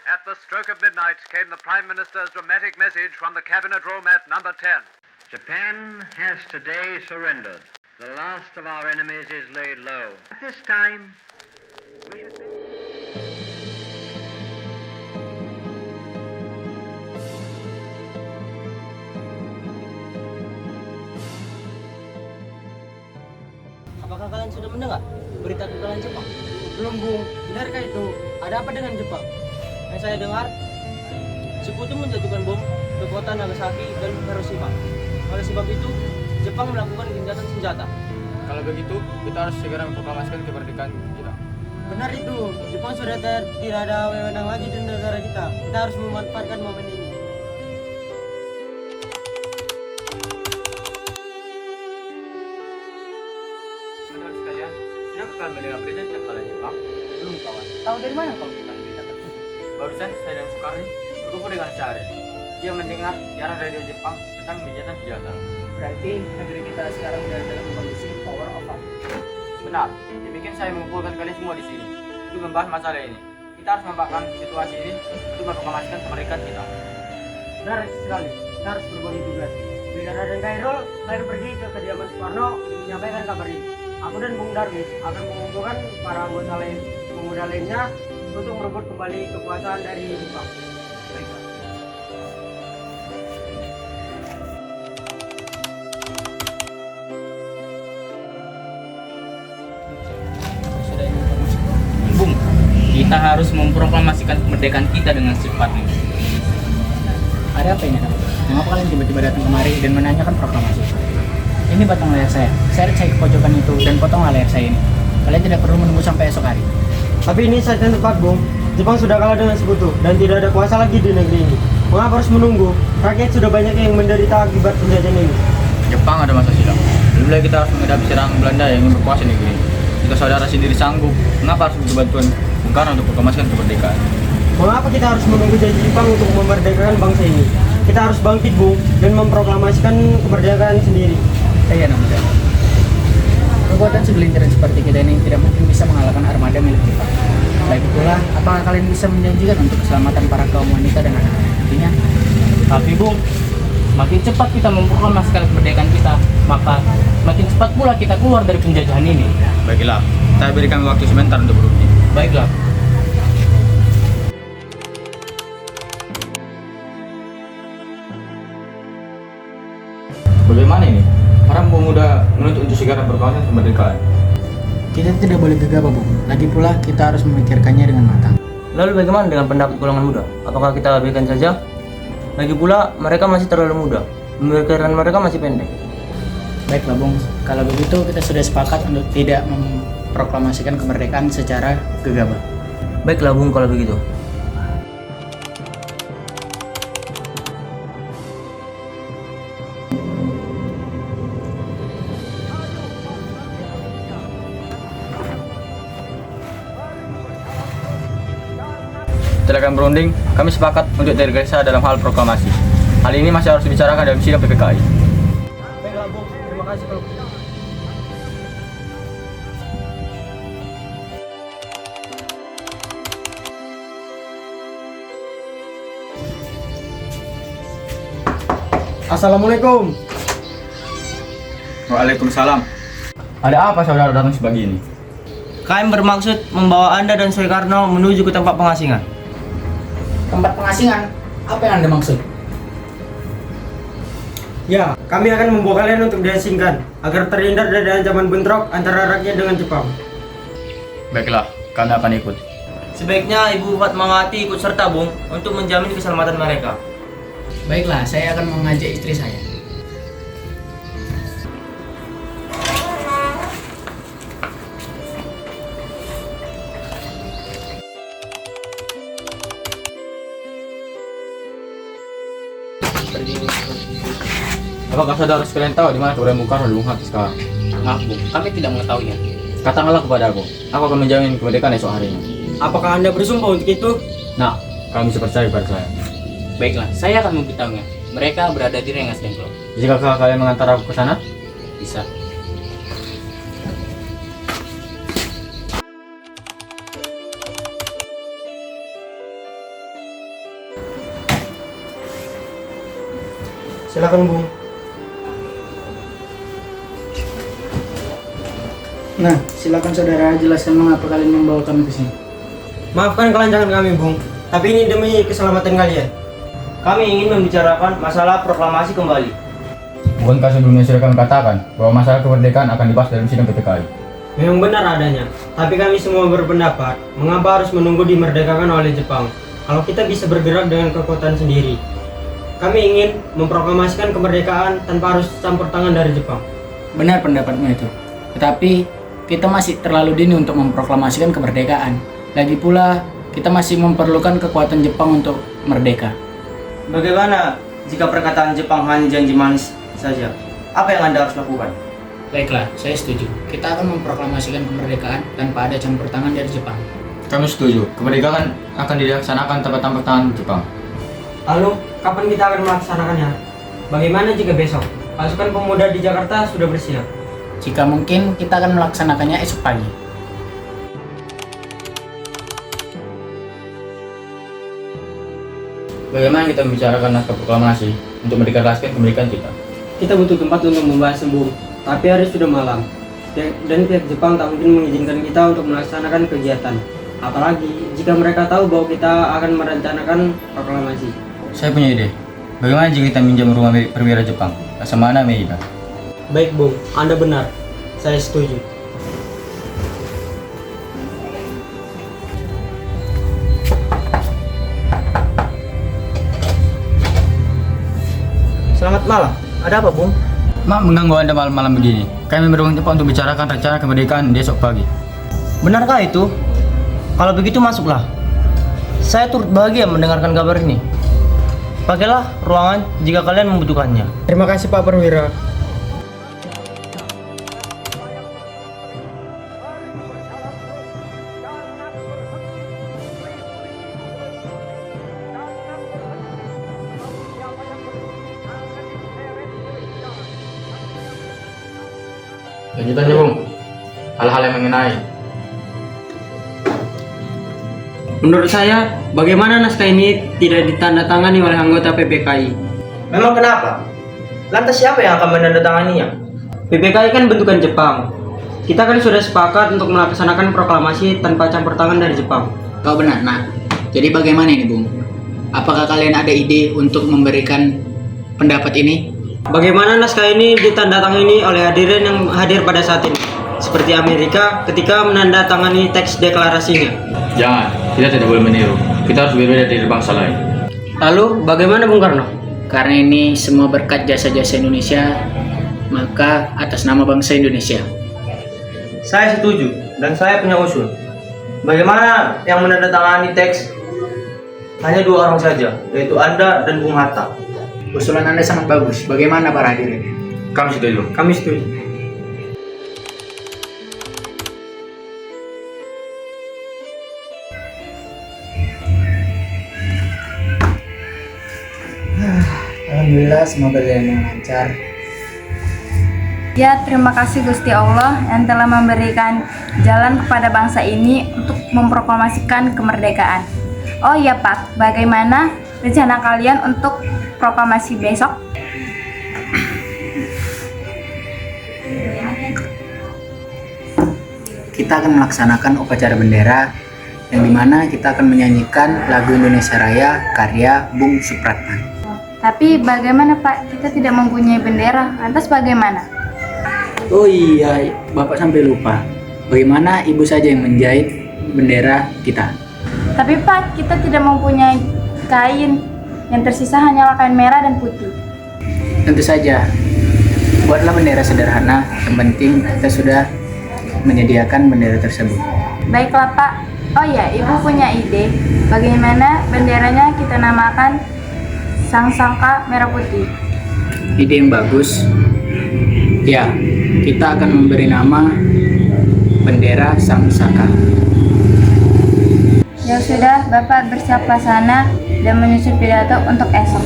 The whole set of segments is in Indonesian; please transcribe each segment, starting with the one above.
At the stroke of midnight came the Prime Minister's dramatic message from the Cabinet Room at number 10. Japan has today surrendered. The last of our enemies is laid low. At this time, we should be... Apakah kalian sudah mendengar berita kekalahan Jepang? Belum, Bung. Benarkah itu? Ada apa dengan Jepang? Yang saya dengar, Sekutu menjatuhkan bom ke kota Nagasaki dan Hiroshima. Oleh sebab itu, Jepang melakukan gencatan senjata. Kalau begitu, kita harus segera memproklamasikan kemerdekaan kita. Benar itu. Jepang sudah tidak ada wewenang lagi di negara kita. Kita harus memanfaatkan momen ini. Saudara sekalian, siapa kalian mendengar berita tentang kekalahan Jepang? Belum, kawan. Tahu dari mana kau tentang berita tersebut? Barusan saya dan Soekarno berkumpul dengan Syahrir. Dia mendengar siaran radio Jepang tentang gencatan senjata. Berarti negeri kita sekarang berada dalam kondisi power of attom. Benar, demikian saya mengumpulkan kalian semua di sini untuk membahas masalah ini. Kita harus memanfaatkan situasi ini untuk memproklamasikan kemerdekaan kita. Benar sekali. Kita harus berbagi tugas. Bidara dan Kairul akan pergi ke kediaman Soekarno untuk menyampaikan kabar ini. Aku dan Bung Darwis akan mengumpulkan para anggota lain pemuda lainnya untuk merebut kembali kekuasaan dari Jepang. Baiklah. Bung, kita harus memproklamasikan kemerdekaan kita dengan secepatnya. Ada apa ini, Kak? Mengapa kalian tiba-tiba datang kemari dan menanyakan proklamasi? Ini batang layar saya. Seret saya ke pojokan itu dan potonglah layar saya ini. Kalian tidak perlu menunggu sampai esok hari. Tapi ini saat yang tepat, Bung. Jepang sudah kalah dengan Sekutu dan tidak ada kuasa lagi di negeri ini. Mengapa harus menunggu? Rakyat sudah banyak yang menderita akibat penjajahan ini. Jepang ada masa silam. Belum lagi kita harus menghadapi serangan Belanda yang ingin berkuasa di negeri ini. Jika saudara sendiri sanggup, mengapa harus butuh bantuan Bung Karno untuk proklamasikan kemerdekaan? Mengapa kita harus menunggu janji Jepang untuk memerdekakan bangsa ini? Kita harus bangkit, Bung, dan memproklamasikan kemerdekaan sendiri. Iya, namun kekuatan segelintiran seperti kita ini tidak mungkin bisa mengalahkan armada milik Jepang. Lagi pula, apakah kalian bisa menjanjikan untuk keselamatan para kaum wanita dan anak-anak nantinya? Tapi Bung, makin cepat kita memproklamasikan kemerdekaan kita, maka makin cepat pula kita keluar dari penjajahan ini. Baiklah, saya berikan waktu sebentar untuk berunding. Baiklah. Bagaimana ini? Orang pemuda menuntut untuk segera berproklamasi kemerdekaan. Kita tidak boleh gegabah, Bung. Lagi pula, kita harus memikirkannya dengan matang. Lalu bagaimana dengan pendapat golongan muda? Apakah kita abaikan saja? Lagi pula, mereka masih terlalu muda. Pemikiran mereka masih pendek. Baiklah, Bung. Kalau begitu, kita sudah sepakat untuk tidak memproklamasikan kemerdekaan secara gegabah. Baiklah, Bung, kalau begitu. Setelah berunding, kami sepakat untuk tergesa dalam hal proklamasi. Hal ini masih harus dibicarakan dalam sidang PPKI. Baiklah, Bung. Terima kasih kalau Assalamualaikum. Waalaikumsalam. Ada apa saudara datang sebegini? Kami bermaksud membawa Anda dan Soekarno menuju ke tempat pengasingan. Tempat pengasingan? Apa yang Anda maksud? Ya, kami akan membawa kalian untuk diasingkan agar terhindar dari ancaman bentrok antara rakyat dengan Jepang. Baiklah, kami akan ikut. Sebaiknya Ibu Fatmawati ikut serta, Bung, untuk menjamin keselamatan mereka. Baiklah, saya akan mengajak istri saya. Apakah saudara sekalian tahu di mana keberadaan Bung Karno dan Bung Hatta sekarang? Maaf Bung, kami tidak mengetahuinya. Katakanlah kepada aku akan menjamin kemerdekaan esok harinya. Apakah Anda bersumpah untuk itu? Nah, kami bisa percaya pada saya. Baiklah, saya akan memberitahunya. Mereka berada di Rengas Dengklok. Jika kalian mengantar aku ke sana, Bisa. Silakan, Bung. Nah, silakan saudara jelaskan mengapa kalian membawa kami ke sini. Maafkan kelancangan kami, Bung. Tapi ini demi keselamatan kalian. Kami ingin membicarakan masalah proklamasi kembali. Bukankah sebelumnya sudah kami katakan bahwa masalah kemerdekaan akan dibahas dalam sidang PPKI? Memang benar adanya, tapi kami semua berpendapat mengapa harus menunggu dimerdekakan oleh Jepang kalau kita bisa bergerak dengan kekuatan sendiri. Kami ingin memproklamasikan kemerdekaan tanpa harus campur tangan dari Jepang. Benar pendapatmu itu. Tetapi kita masih terlalu dini untuk memproklamasikan kemerdekaan. Lagi pula kita masih memerlukan kekuatan Jepang untuk merdeka. Bagaimana jika perkataan Jepang hanya janji manis saja? Apa yang Anda harus lakukan? Baiklah, saya setuju. Kita akan memproklamasikan kemerdekaan tanpa ada campur tangan dari Jepang. Kami setuju. Kemerdekaan akan dilaksanakan tanpa campur tangan Jepang. Lalu, kapan kita akan melaksanakannya? Bagaimana jika besok? Pasukan pemuda di Jakarta sudah bersiap. Jika mungkin, kita akan melaksanakannya esok pagi. Bagaimana kita membicarakan naskah proklamasi untuk mendeklarasikan kemerdekaan kita? Kita butuh tempat untuk membahas Bung, tapi hari sudah malam. Dan pihak Jepang tak mungkin mengizinkan kita untuk melaksanakan kegiatan. Apalagi jika mereka tahu bahwa kita akan merencanakan proklamasi. Saya punya ide. Bagaimana jika kita minjam rumah milik perwira Jepang? Laksamana Meida. Baik Bung, Anda benar. Saya setuju. Selamat malam. Ada apa, Bung? Maaf mengganggu Anda malam-malam begini. Kami mendukung Jepang untuk bicarakan rencana kemerdekaan besok pagi. Benarkah itu? Kalau begitu masuklah. Saya turut bahagia mendengarkan kabar ini. Pakailah ruangan jika kalian membutuhkannya. Terima kasih Pak Perwira. Lanjutannya Bung, hal-hal yang mengenai. Menurut saya, bagaimana naskah ini tidak ditandatangani oleh anggota PPKI? Memang kenapa? Lantas siapa yang akan menandatanganinya? PPKI kan bentukan Jepang. Kita kan sudah sepakat untuk melaksanakan proklamasi tanpa campur tangan dari Jepang. Kau benar, nak. Jadi bagaimana ini, Bung? Apakah kalian ada ide untuk memberikan pendapat ini? Bagaimana naskah ini ditandatangani oleh hadirin yang hadir pada saat ini? Seperti Amerika ketika menandatangani teks deklarasinya. Jangan, kita tidak boleh meniru. Kita harus berbeda dari bangsa lain. Lalu, bagaimana Bung Karno? Karena ini semua berkat jasa-jasa Indonesia, maka atas nama bangsa Indonesia. Saya setuju, dan saya punya usul. Bagaimana yang menandatangani teks hanya dua orang saja, yaitu Anda dan Bung Hatta. Usulan Anda sangat bagus. Bagaimana para hadirin? Kami setuju. Kami setuju. Alhamdulillah, semoga berjalan lancar. Ya, terima kasih Gusti Allah yang telah memberikan jalan kepada bangsa ini untuk memproklamasikan kemerdekaan. Oh iya Pak, bagaimana rencana kalian untuk proklamasi besok? Kita akan melaksanakan upacara bendera yang dimana kita akan menyanyikan lagu Indonesia Raya karya Bung Supratman. Tapi bagaimana Pak, kita tidak mempunyai bendera, lantas bagaimana? Oh iya, Bapak sampai lupa. Bagaimana ibu saja yang menjahit bendera kita? Tapi Pak, kita tidak mempunyai kain, yang tersisa hanyalah kain merah dan putih. Tentu saja, buatlah bendera sederhana, yang penting kita sudah menyediakan bendera tersebut. Baiklah Pak. Oh ya, Ibu punya ide bagaimana benderanya kita namakan Sang Saka Merah Putih. Ide yang bagus. Ya, kita akan memberi nama bendera Sang Saka. Ya sudah, Bapak bersiaplah sana dan menyusun pidato untuk esok.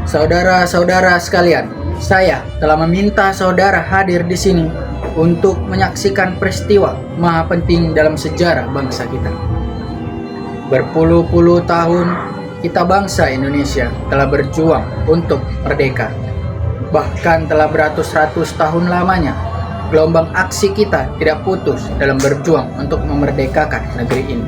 Saudara-saudara sekalian, saya telah meminta saudara hadir di sini untuk menyaksikan peristiwa maha penting dalam sejarah bangsa kita. Berpuluh-puluh tahun kita bangsa Indonesia telah berjuang untuk merdeka. Bahkan telah beratus-ratus tahun lamanya gelombang aksi kita tidak putus dalam berjuang untuk memerdekakan negeri ini.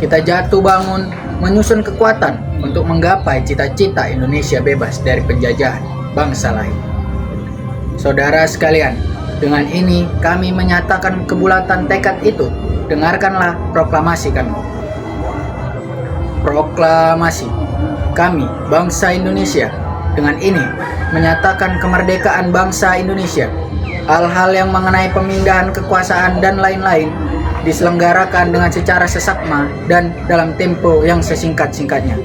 Kita jatuh bangun menyusun kekuatan untuk menggapai cita-cita Indonesia bebas dari penjajahan bangsa lain. Saudara sekalian, dengan ini kami menyatakan kebulatan tekad itu. Dengarkanlah proklamasi kami. Proklamasi. Kami, bangsa Indonesia, dengan ini menyatakan kemerdekaan bangsa Indonesia. Hal-hal yang mengenai pemindahan kekuasaan dan lain-lain diselenggarakan dengan secara seksama dan dalam tempo yang sesingkat-singkatnya.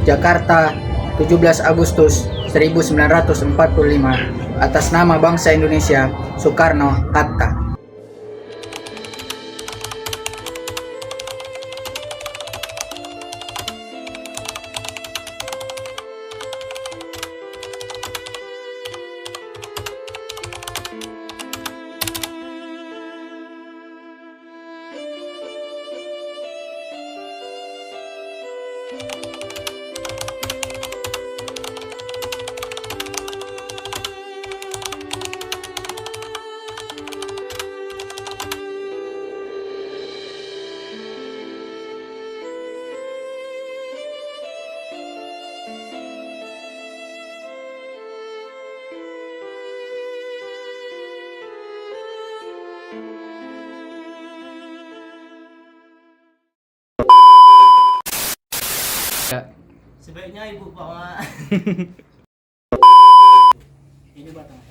Jakarta, 17 Agustus 1945, atas nama bangsa Indonesia, Soekarno-Hatta. Sebaiknya ibu bawa Ini batang